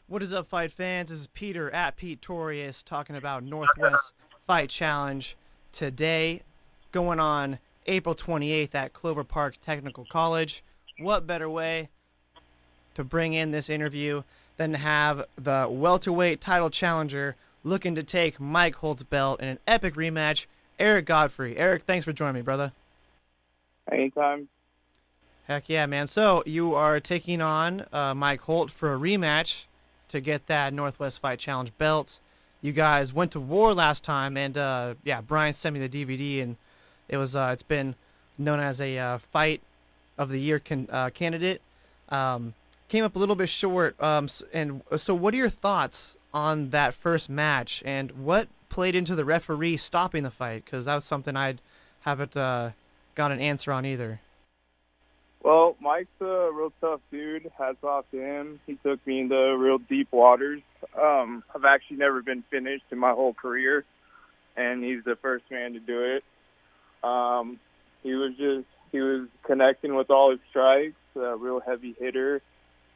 What is up, fight fans? This is Peter at Pete Torius talking about Northwest Fight Challenge today, going on April 28th at Clover Park Technical College. What better way to bring in this interview than to have the welterweight title challenger looking to take Mike Holt's belt in an epic rematch, Eric Godfrey. Eric, thanks for joining me, brother. Anytime. Heck yeah, man. So you are taking on Mike Holt for a rematch to get that Northwest Fight Challenge belt. You guys went to war last time, and Brian sent me the DVD, and it's been known as a fight of the year candidate. Came up a little bit short, so what are your thoughts on that first match, and what played into the referee stopping the fight? Because that was something I haven't got an answer on either. Well, Mike's a real tough dude. Hats off to him. He took me into real deep waters. I've actually never been finished in my whole career, and he's the first man to do it. He was connecting with all his strikes, a real heavy hitter.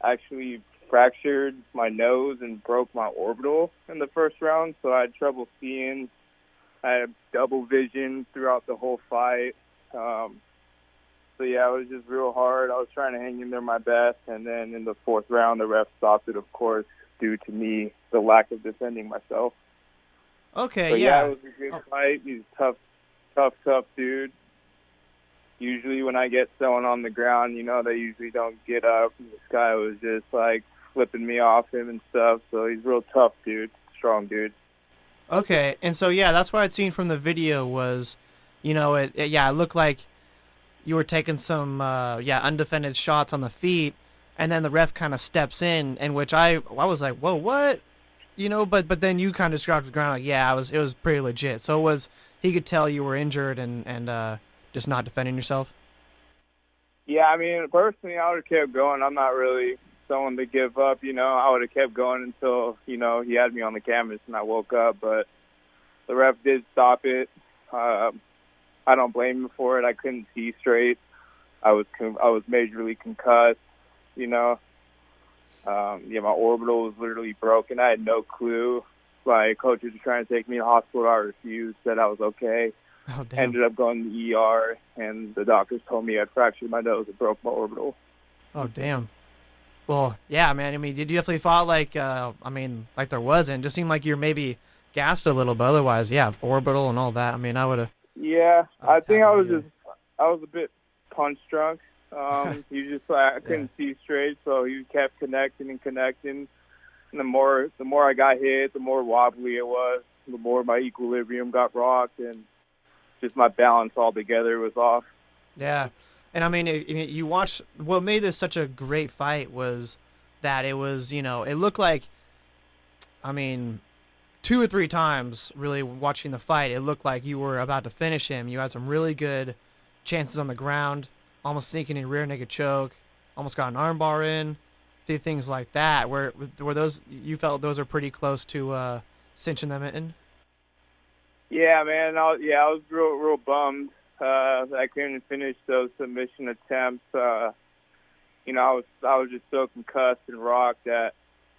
Actually fractured my nose and broke my orbital in the first round, so I had trouble seeing. I had double vision throughout the whole fight. So, yeah, it was just real hard. I was trying to hang in there my best, and then in the fourth round, the ref stopped it, of course, due to me, the lack of defending myself. Okay, but, yeah. It was a good fight. He's a tough dude. Usually when I get someone on the ground, they usually don't get up. This guy was just, flipping me off him and stuff, so he's a real tough dude, strong dude. Okay, and so, that's what I'd seen from the video was, it looked like you were taking some, undefended shots on the feet, and then the ref kind of steps in which I was like, whoa, what? But then you kind of just dropped to the ground like, it was pretty legit. So he could tell you were injured and just not defending yourself? Yeah, I mean, personally, I would have kept going. I'm not really someone to give up, I would have kept going until, he had me on the canvas and I woke up, but the ref did stop it. I don't blame him for it. I couldn't see straight. I was majorly concussed, my orbital was literally broken. I had no clue. My coaches were trying to take me to the hospital. I refused, said I was okay. Oh, damn. Ended up going to the ER, and the doctors told me I'd fractured my nose and broke my orbital. Oh, damn. Well, yeah, man. I mean, you definitely fought like there wasn't. It just seemed like you're maybe gassed a little, but otherwise, orbital and all that. I mean, I would have. Yeah, I think I was a bit punch drunk. I couldn't see straight, so he kept connecting. And the more I got hit, the more wobbly it was. The more my equilibrium got rocked, and just my balance altogether was off. Yeah, and I mean, you watch. What made this such a great fight was that it was, it looked like, I mean, 2 or 3 times really watching the fight, it looked like you were about to finish him. You had some really good chances on the ground, almost sneaking in rear naked choke, almost got an armbar in, a few things like that. Were those, you felt those are pretty close to cinching them in? Yeah, man. I was real bummed. I couldn't finish those submission attempts. I was just so concussed and rocked that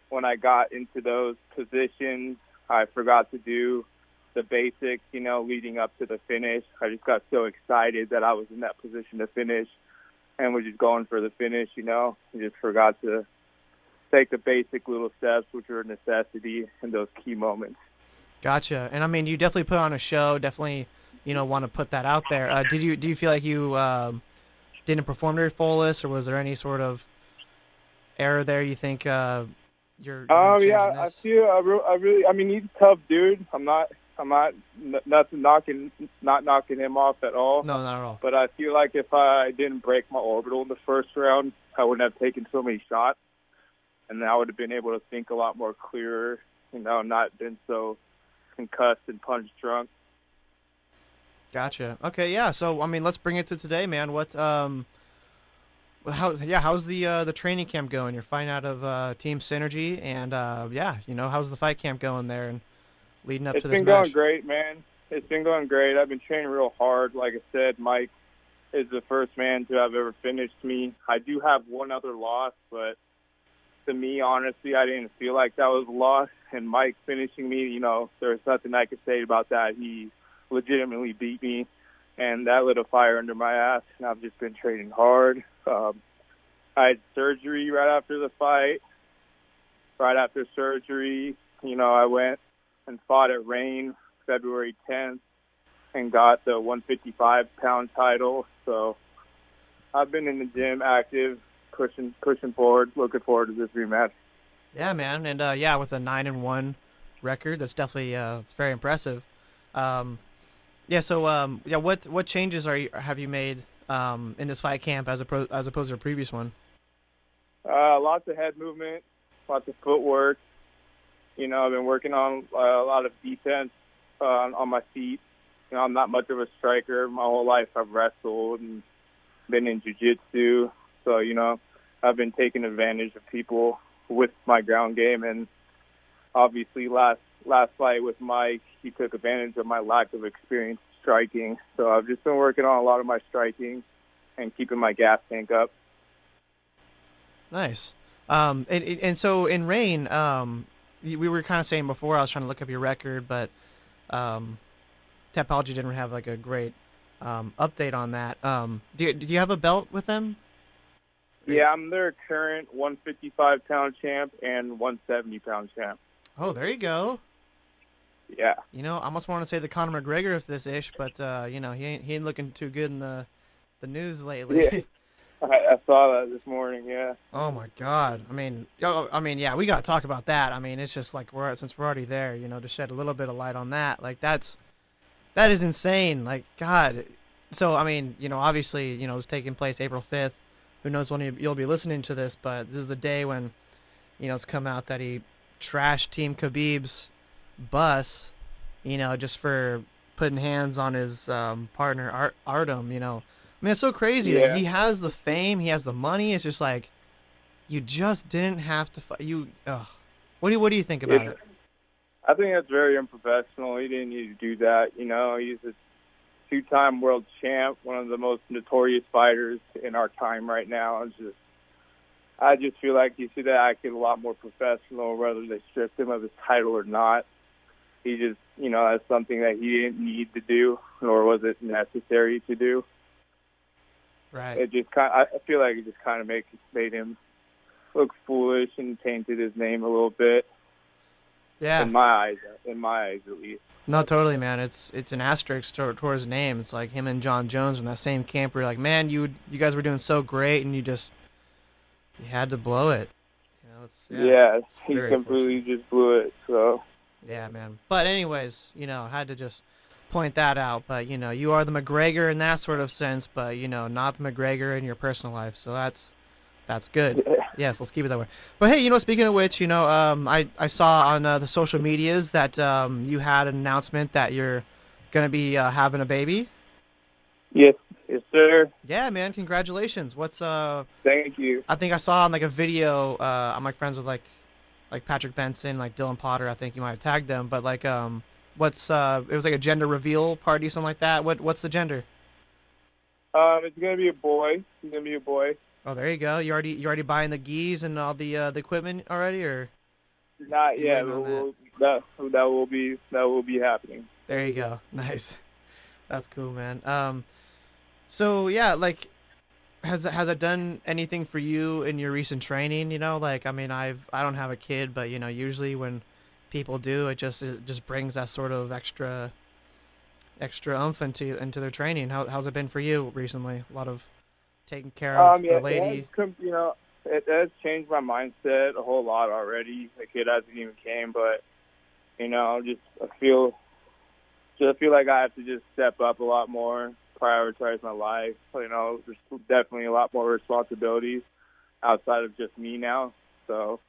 when I got into those positions, I forgot to do the basics, leading up to the finish. I just got so excited that I was in that position to finish and was just going for the finish, I just forgot to take the basic little steps, which are a necessity in those key moments. Gotcha. And I mean, you definitely put on a show, definitely, want to put that out there. Do you feel like you didn't perform to your fullest, or was there any sort of error there you think you're I feel I mean, he's a tough dude. I'm not knocking him off at all. No, not at all. But I feel like if I didn't break my orbital in the first round, I wouldn't have taken so many shots, and then I would have been able to think a lot more clearer, not been so concussed and punch drunk. Gotcha. Okay, yeah. So I mean, let's bring it to today, man. How's the training camp going? You're fighting out of Team Synergy, and how's the fight camp going there and leading up to this match? It's been going great, man. It's been going great. I've been training real hard. Like I said, Mike is the first man to have ever finished me. I do have one other loss, but to me, honestly, I didn't feel like that was a loss. And Mike finishing me, you know, there's nothing I could say about that. He legitimately beat me, and that lit a fire under my ass. And I've just been training hard. I had surgery right after the fight. Right after surgery, you know, I went and fought at Reign February 10th and got the 155-pound title. So I've been in the gym active, pushing forward, looking forward to this rematch. Yeah, man, and yeah, with a 9-1 record, that's definitely it's very impressive. Yeah, so yeah, what changes have you made in this fight camp as opposed to a previous one? Lots of head movement, lots of footwork. You know, I've been working on a lot of defense on my feet. You know, I'm not much of a striker. My whole life I've wrestled and been in jiu-jitsu. So, you know, I've been taking advantage of people with my ground game. And obviously last fight with Mike, he took advantage of my lack of experience striking. So I've just been working on a lot of my striking and keeping my gas tank up. Nice. And so in Reign, we were kind of saying before, I was trying to look up your record, but Tapology didn't have like a great update on that. Do you have a belt with them? Yeah, I'm their current 155-pound champ and 170-pound champ. Oh, there you go. Yeah. You know, I almost want to say the Conor McGregor of this ish, but you know, he ain't looking too good in the news lately. Yeah. I saw that this morning. Yeah. Oh my God. I mean, yeah, we got to talk about that. I mean, it's just like since we're already there, you know, to shed a little bit of light on that. Like that is insane. Like God. So I mean, you know, obviously, you know, it's taking place April 5th. Who knows when you'll be listening to this, but this is the day when, you know, it's come out that he trashed Team Khabib's bus, you know, just for putting hands on his partner Artem. You know, I mean, it's so crazy. Yeah. Like, he has the fame, he has the money. It's just like, you just didn't have to fight. What do you think about it? I think that's very unprofessional. He didn't need to do that. You know, he's a two-time world champ, one of the most notorious fighters in our time right now. I just feel like he should have acted a lot more professional, whether they stripped him of his title or not. He just, you know, that's something that he didn't need to do, nor was it necessary to do. Right. I feel like it just kind of made him look foolish and tainted his name a little bit. Yeah. In my eyes at least. No, totally, man. It's an asterisk towards his name. It's like him and John Jones in that same camp where you're like, man, you guys were doing so great, and you had to blow it. You know, yeah, he completely just blew it. So. Yeah, man. But anyways, you know, had to just point that out. But you know, you are the McGregor in that sort of sense, but you know, not the McGregor in your personal life. So that's good. Yeah. Yes, let's keep it that way. But hey, you know, speaking of which, you know, I saw on the social medias that you had an announcement that you're gonna be having a baby. Yes, sir. Yeah, man, congratulations. What's Thank you. I think I saw on like a video. I'm like friends with like Patrick Benson, like Dylan Potter. I think you might have tagged them, but like what's it was like a gender reveal party, something like that. What's the gender? It's gonna be a boy. It's gonna be a boy. Oh, there you go. You already buying the gis and all the equipment already, or? Not yet. That will be happening. There you go. Nice. That's cool, man. So yeah, like, has it done anything for you in your recent training? You know, like, I mean, I don't have a kid, but you know, usually when people do, it just brings that sort of extra oomph into their training. How's it been for you recently? A lot of taking care of the lady. You know, it has changed my mindset a whole lot already. The kid hasn't even came, but you know, I feel like I have to just step up a lot more, prioritize my life. You know, there's definitely a lot more responsibilities outside of just me now. So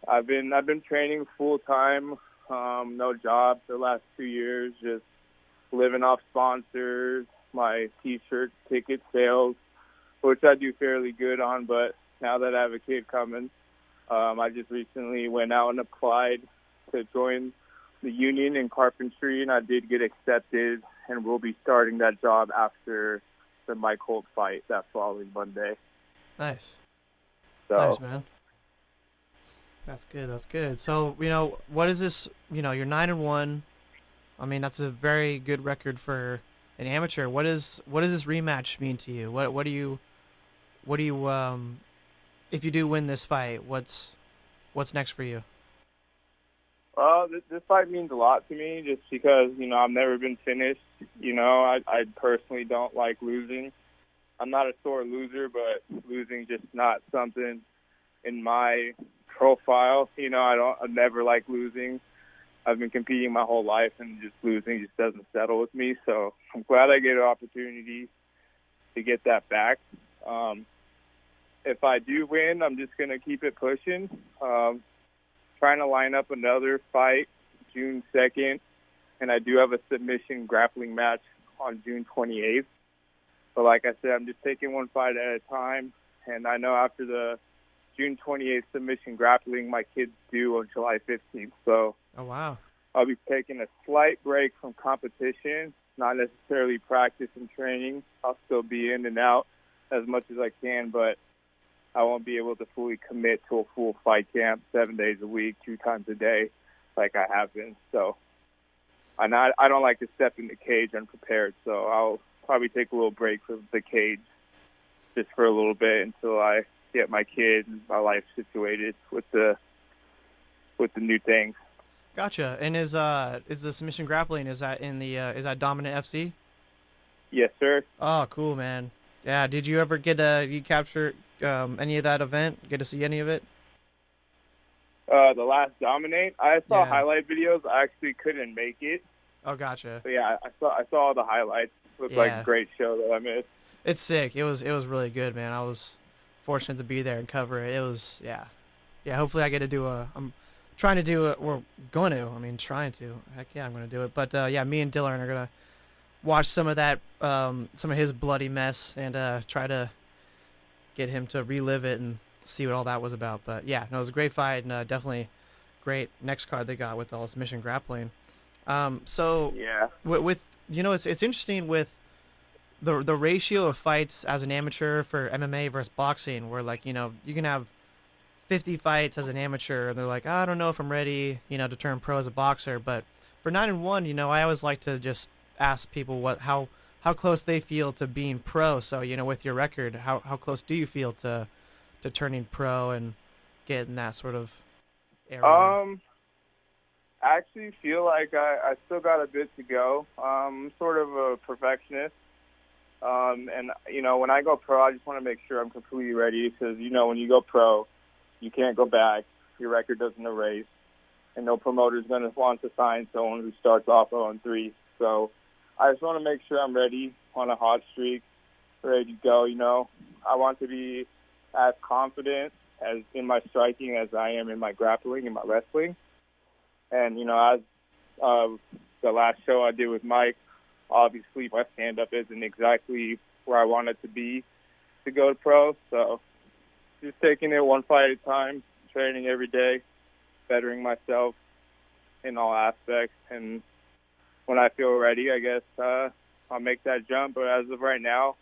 I've been training full time, no job for the last 2 years, just living off sponsors, my T-shirt ticket sales, which I do fairly good on. But now that I have a kid coming, I just recently went out and applied to join the union in carpentry, and I did get accepted, and we'll be starting that job after the Mike Holt fight that following Monday. Nice. So, nice, man. That's good. That's good. So, what is this? You're 9-1. I mean, that's a very good record for an amateur. What does this rematch mean to you? What do you if you do win this fight, what's next for you? This fight means a lot to me just because, I've never been finished. I personally don't like losing. I'm not a sore loser, but losing just not something in my profile. I've never liked losing. I've been competing my whole life, and just losing just doesn't settle with me. So I'm glad I get an opportunity to get that back. If I do win, I'm just going to keep it pushing. Trying to line up another fight June 2nd, and I do have a submission grappling match on June 28th. But like I said, I'm just taking one fight at a time, and I know after the June 28th submission grappling, my kid's due on July 15th. So Oh wow. I'll be taking a slight break from competition, not necessarily practice and training. I'll still be in and out as much as I can, but I won't be able to fully commit to a full fight camp 7 days a week, 2 times a day, like I have been. So I don't like to step in the cage unprepared, so I'll probably take a little break from the cage just for a little bit until I get my kid and my life situated with the new things. Gotcha. And is the submission grappling, is that in the is that Dominant FC? Yes, sir. Oh, cool, man. Yeah. Did you ever you capture any of that event? Get to see any of it? The last Dominate, I saw Yeah. highlight videos. I actually couldn't make it, Oh, gotcha. but yeah, I saw all the highlights. Looked like Yeah. a great show that I missed. It's sick. It was really good, man. I was fortunate to be there and cover it. It was yeah. Hopefully I get to do I'm trying to do it. We're going to. I mean, trying to. Heck yeah, I'm going to do it. But yeah, me and Dylan are gonna watch some of that, some of his bloody mess, and try to get him to relive it and see what all that was about. But yeah, no, it was a great fight, and definitely great next card they got with all this mission grappling. So Yeah. with it's interesting with the ratio of fights as an amateur for MMA versus boxing, where you can have 50 fights as an amateur, and they're like, I don't know if I'm ready, to turn pro as a boxer. But for 9-1, I always like to just ask people how close they feel to being pro. So with your record, how close do you feel to turning pro and getting that sort of area? I actually feel like I still got a bit to go. I'm sort of a perfectionist. And when I go pro, I just want to make sure I'm completely ready because, when you go pro, you can't go back. Your record doesn't erase. And no promoter's going to want to sign someone who starts off 0-3. So I just want to make sure I'm ready on a hot streak, ready to go. I want to be as confident as in my striking as I am in my grappling and my wrestling. And, as the last show I did with Mike, obviously my stand-up isn't exactly where I want it to be to go to pro. So just taking it one fight at a time, training every day, bettering myself in all aspects. And when I feel ready, I guess I'll make that jump. But as of right now,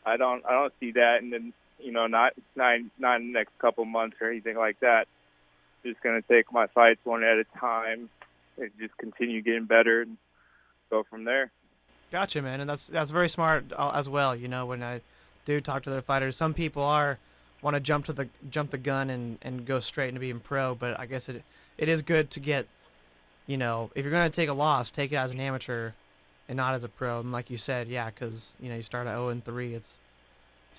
I don't see that. And then, not in the next couple months or anything like that. Just going to take my fights one at a time and just continue getting better and go from there. Gotcha, man, and that's very smart as well. When I do talk to their fighters, some people want to jump the gun and go straight into being pro, but I guess it is good to get, if you're gonna take a loss, take it as an amateur, and not as a pro. And like you said, yeah, because you start at 0-3, it's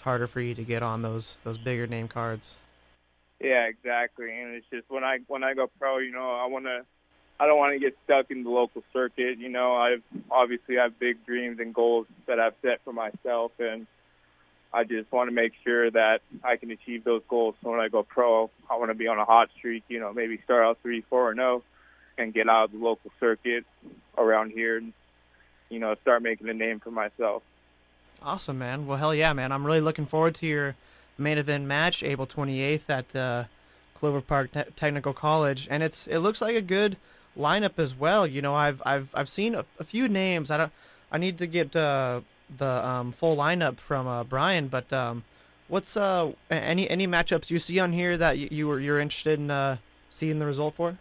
harder for you to get on those bigger name cards. Yeah, exactly. And it's just when I go pro, I don't want to get stuck in the local circuit. I have big dreams and goals that I've set for myself, and I just want to make sure that I can achieve those goals. So when I go pro, I want to be on a hot streak, maybe start out 3-4-0 and get out of the local circuit around here and, start making a name for myself. Awesome, man. Well, hell yeah, man. I'm really looking forward to your main event match, April 28th at Clover Park Technical College, and it looks like a good lineup as well. I've seen a few names. I need to get the full lineup from Brian, but what's any matchups you see on here that you're interested in seeing the result for?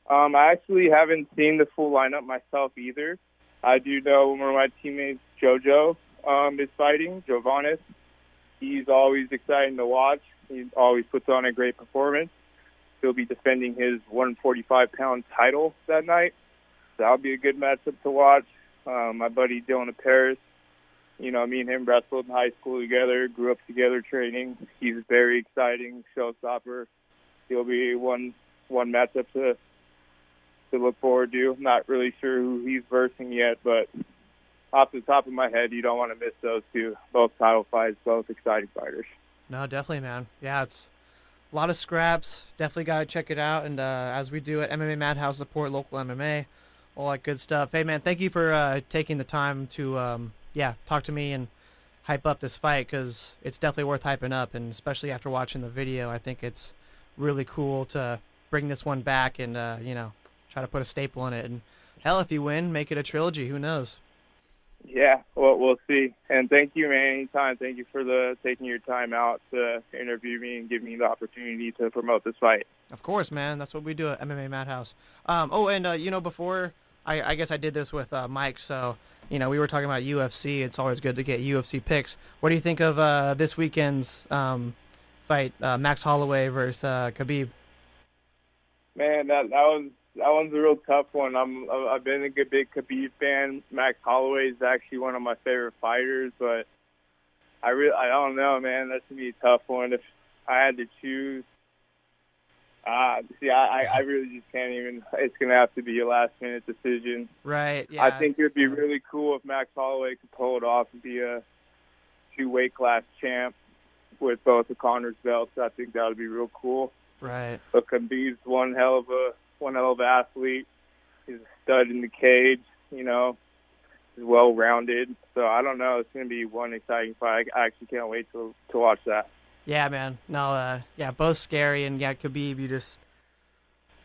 I actually haven't seen the full lineup myself either. I do know one of my teammates, JoJo, is fighting, Jovanis. He's always exciting to watch. He always puts on a great performance. He'll be defending his 145-pound title that night. So that'll be a good matchup to watch. My buddy Dylan Paris, me and him wrestled in high school together, grew up together training. He's very exciting, showstopper. He'll be one matchup to look forward to. I'm not really sure who he's versing yet, but off the top of my head, you don't want to miss those two. Both title fights, both exciting fighters. No, definitely, man. Yeah, it's a lot of scraps. Definitely got to check it out. And as we do at MMA Madhouse, support local MMA, all that good stuff. Hey, man, thank you for taking the time to, talk to me and hype up this fight, because it's definitely worth hyping up. And especially after watching the video, I think it's really cool to bring this one back and, try to put a staple in it. And hell, if you win, make it a trilogy. Who knows? Yeah, well, we'll see. And thank you, man, anytime. Thank you for taking your time out to interview me and give me the opportunity to promote this fight. Of course, man. That's what we do at MMA Madhouse. Before, I guess I did this with Mike, so, we were talking about UFC. It's always good to get UFC picks. What do you think of this weekend's fight, Max Holloway versus Khabib? Man, that one's a real tough one. I've been a big Khabib fan. Max Holloway is actually one of my favorite fighters, but I don't know, man. That's gonna be a tough one. If I had to choose, I really just can't even. It's gonna have to be a last minute decision. Right. Yeah. I think it'd be really cool if Max Holloway could pull it off and be a 2-weight class champ with both of Connor's belts. I think that would be real cool. Right. But Khabib's one hell of an athlete. He's a stud in the cage, He's well-rounded. So I don't know. It's going to be one exciting fight. I actually can't wait to watch that. Yeah, man. No, both scary. And, Khabib, it's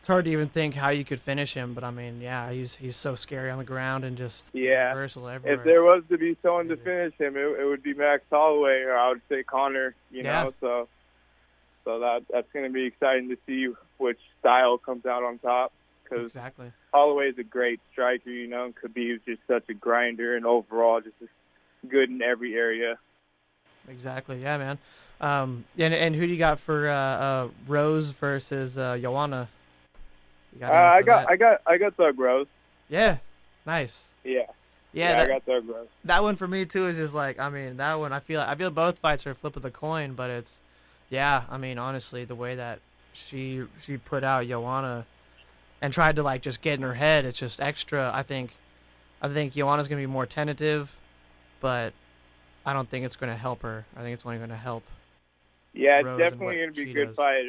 hard to even think how you could finish him. But, I mean, he's so scary on the ground and just versatile everywhere. If there was to be someone to finish him, it would be Max Holloway, or I would say Connor, know. So that's going to be exciting to see which style comes out on top. Because exactly. Holloway's a great striker, and Khabib's just such a grinder and overall just good in every area. Exactly, yeah, man. And who do you got for Rose versus Joanna? I got Thug Rose. Yeah, nice. Yeah, I got Thug Rose. That one for me too is just like, that one I feel both fights are a flip of the coin, but it's. Yeah, honestly, the way that she put out Joanna and tried to just get in her head, it's just extra. I think Joanna's gonna be more tentative, but I don't think it's gonna help her. I think it's only gonna help. Yeah, Rose, it's definitely gonna be a good fight.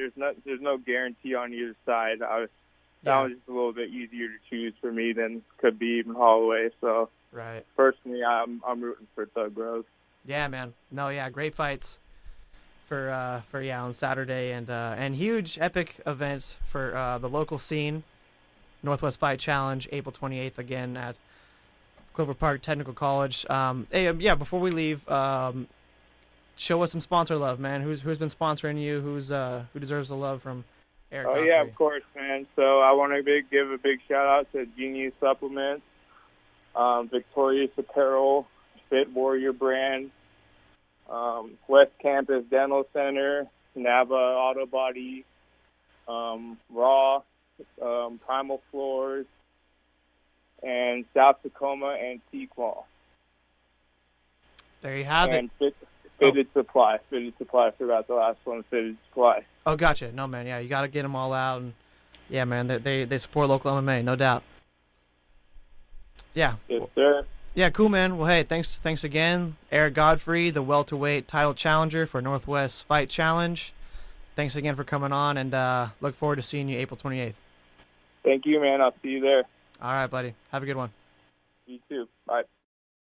There's no guarantee on either side. That was just a little bit easier to choose for me than Khabib and Holloway. So right. Personally, I'm rooting for Thug Rose. Yeah, man. No, great fights. For on Saturday, and huge epic event for the local scene, Northwest Fight Challenge, April 28th, again at Clover Park Technical College. Before we leave, show us some sponsor love, man. Who's been sponsoring you? Who deserves the love from Eric Godfrey? Yeah, of course, man. So I want to give a big shout out to Genius Supplements, Victorious Apparel, Fit Warrior Brand, West Campus Dental Center, Nava Auto Body, Raw, Primal Floors, and South Tacoma Antique Mall. There you have it. And Fitted Supply. Fitted Supply. I forgot the last one. Fitted Supply. Oh, gotcha. No, man. Yeah, you got to get them all out. And yeah, man, they support local MMA, no doubt. Yeah. Yes, sir. Yeah, cool, man. Well, hey, thanks again. Eric Godfrey, the welterweight title challenger for Northwest Fight Challenge. Thanks again for coming on, and look forward to seeing you April 28th. Thank you, man. I'll see you there. All right, buddy. Have a good one. You too. Bye.